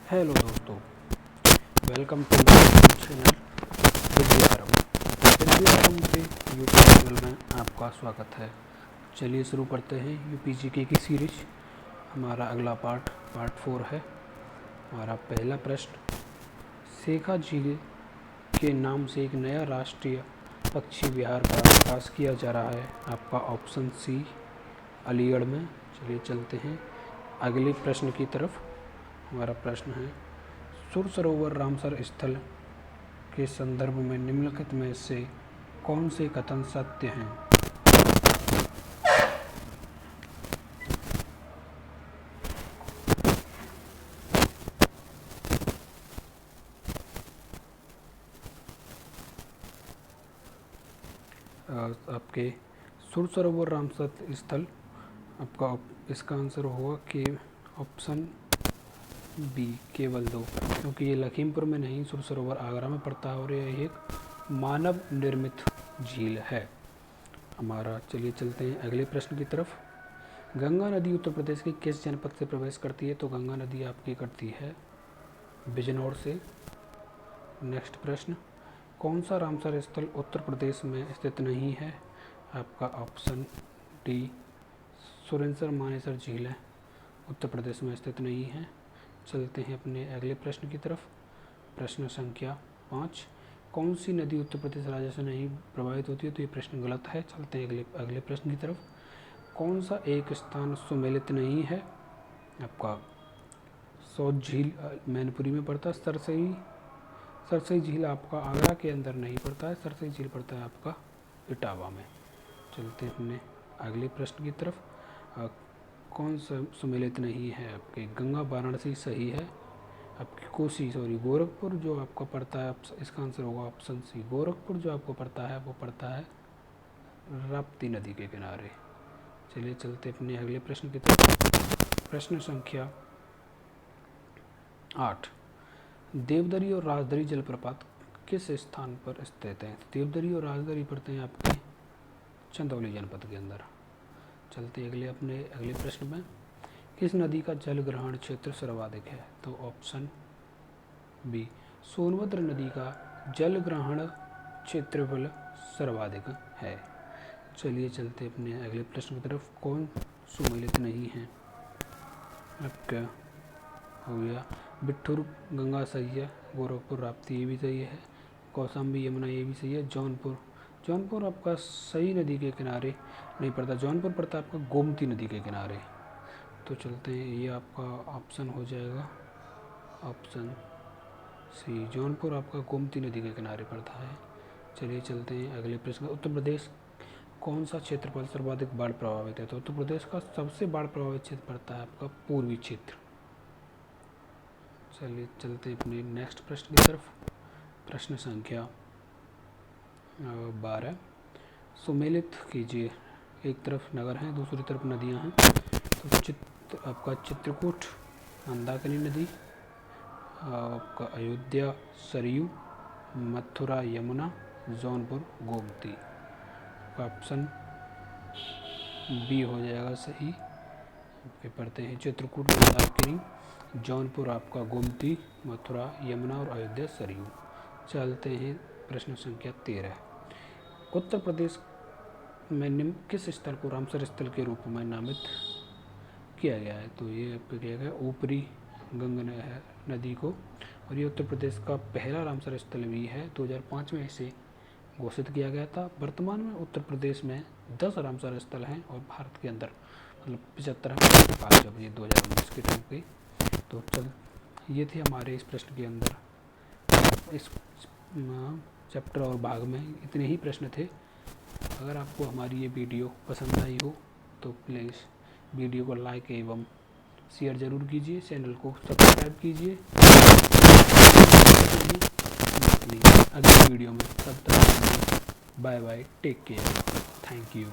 Hello दोस्तों, welcome to my YouTube channel Vidyarambh के YouTube channel में आपका स्वागत है। चलिए शुरू करते हैं यूपीजीके की सीरीज। हमारा अगला पार्ट 4 है। हमारा पहला प्रश्न, शेखा झील के नाम से एक नया राष्ट्रीय पक्षी विहार का विकास किया जा रहा है। आपका ऑप्शन सी, अलीगढ़ में। चलिए चलते हैं अगले प्रश्न की तरफ। हमारा प्रश्न है, सुर सरोवर रामसर स्थल के संदर्भ में निम्नलिखित में से कौन से कथन सत्य हैं? आपके सुर सरोवर रामसर स्थल, आपका इसका आंसर होगा कि ऑप्शन बी, केवल 2, क्योंकि ये लखीमपुर में नहीं, सुर सरोवर आगरा में पड़ता है और यह एक मानव निर्मित झील है हमारा। चलिए चलते हैं अगले प्रश्न की तरफ। गंगा नदी उत्तर प्रदेश के किस जनपद से प्रवेश करती है? तो गंगा नदी आपकी करती है बिजनौर से। नेक्स्ट प्रश्न, कौन सा रामसर स्थल उत्तर प्रदेश में स्थित नहीं है? आपका ऑप्शन डी, सुरेंद्र मानेसर झील है, उत्तर प्रदेश में स्थित नहीं है। चलते हैं अपने अगले प्रश्न की तरफ। प्रश्न संख्या 5, कौन सी नदी उत्तर प्रदेश राज्य से नहीं प्रभावित होती है? तो ये प्रश्न गलत है। चलते हैं अगले प्रश्न की तरफ। कौन सा एक स्थान सुमेलित नहीं है? आपका सौत झील मैनपुरी में पड़ता है। सरसई झील आपका आगरा के अंदर नहीं पड़ता है, सरसई झील पड़ता है आपका इटावा में। चलते हैं अपने अगले प्रश्न की तरफ। कौन सा सुमेलित नहीं है? आपके गंगा वाराणसी सही है। आपकी कोसी गोरखपुर जो आपका पड़ता है, इसका आंसर होगा ऑप्शन सी, गोरखपुर जो आपको पड़ता है वो पड़ता है राप्ती नदी के किनारे। चलिए चलते अपने अगले प्रश्न की तरफ। प्रश्न संख्या 8, देवदरी और राजदरी जलप्रपात किस स्थान पर स्थित हैं? देवदरी और राजदरी पड़ते हैं आपके चंदौली जनपद के अंदर। चलते अगले प्रश्न में, किस नदी का जल ग्रहण क्षेत्र सर्वाधिक है? तो ऑप्शन बी, सोनभद्र नदी का जल ग्रहण क्षेत्रफल सर्वाधिक है। चलिए चलते अपने अगले प्रश्न की तरफ। कौन सुमेलित नहीं है? आपका हो गया बिट्ठूर गंगा सही है, गोरखपुर राप्ती ये भी सही है, कौशाम्बी यमुना ये भी सही है। जौनपुर आपका सही नदी के किनारे नहीं पड़ता, जौनपुर पड़ता है आपका गोमती नदी के किनारे। तो चलते हैं, ये आपका ऑप्शन हो जाएगा ऑप्शन सी, जौनपुर आपका गोमती नदी के किनारे पड़ता है। चलिए चलते हैं अगले प्रश्न। उत्तर प्रदेश कौन सा क्षेत्रफल सर्वाधिक बाढ़ प्रभावित है? तो उत्तर प्रदेश का सबसे बाढ़ प्रभावित क्षेत्र पड़ता है आपका पूर्वी क्षेत्र। चलिए चलते हैं अपने नेक्स्ट प्रश्न की तरफ। प्रश्न संख्या 12, सुमेलित कीजिए। एक तरफ नगर हैं, दूसरी तरफ नदियां हैं। तो आपका चित्रकूट मंदाकिनी नदी, आपका अयोध्या सरयू, मथुरा यमुना, जौनपुर गोमती। ऑप्शन बी हो जाएगा सही। पढ़ते हैं, चित्रकूट मंदाकिनी, जौनपुर आपका गोमती, मथुरा यमुना और अयोध्या सरयू। चलते हैं प्रश्न संख्या 13, उत्तर प्रदेश में निम्न किस स्थल को रामसर स्थल के रूप में नामित किया गया है? तो ये किया गया ऊपरी गंगा नदी को, और ये उत्तर प्रदेश का पहला रामसर स्थल भी है। 2005 में इसे घोषित किया गया था। वर्तमान में उत्तर प्रदेश में 10 रामसर स्थल हैं और भारत के अंदर मतलब 75 जब ये 2019 के टाइम पे। तो ये थे हमारे इस प्रश्न के अंदर, इस चैप्टर और भाग में इतने ही प्रश्न थे। अगर आपको हमारी ये वीडियो पसंद आई हो तो प्लीज़ वीडियो को लाइक एवं शेयर ज़रूर कीजिए, चैनल को सब्सक्राइब कीजिए। अगली वीडियो में, तब तक bye bye, take care, thank you.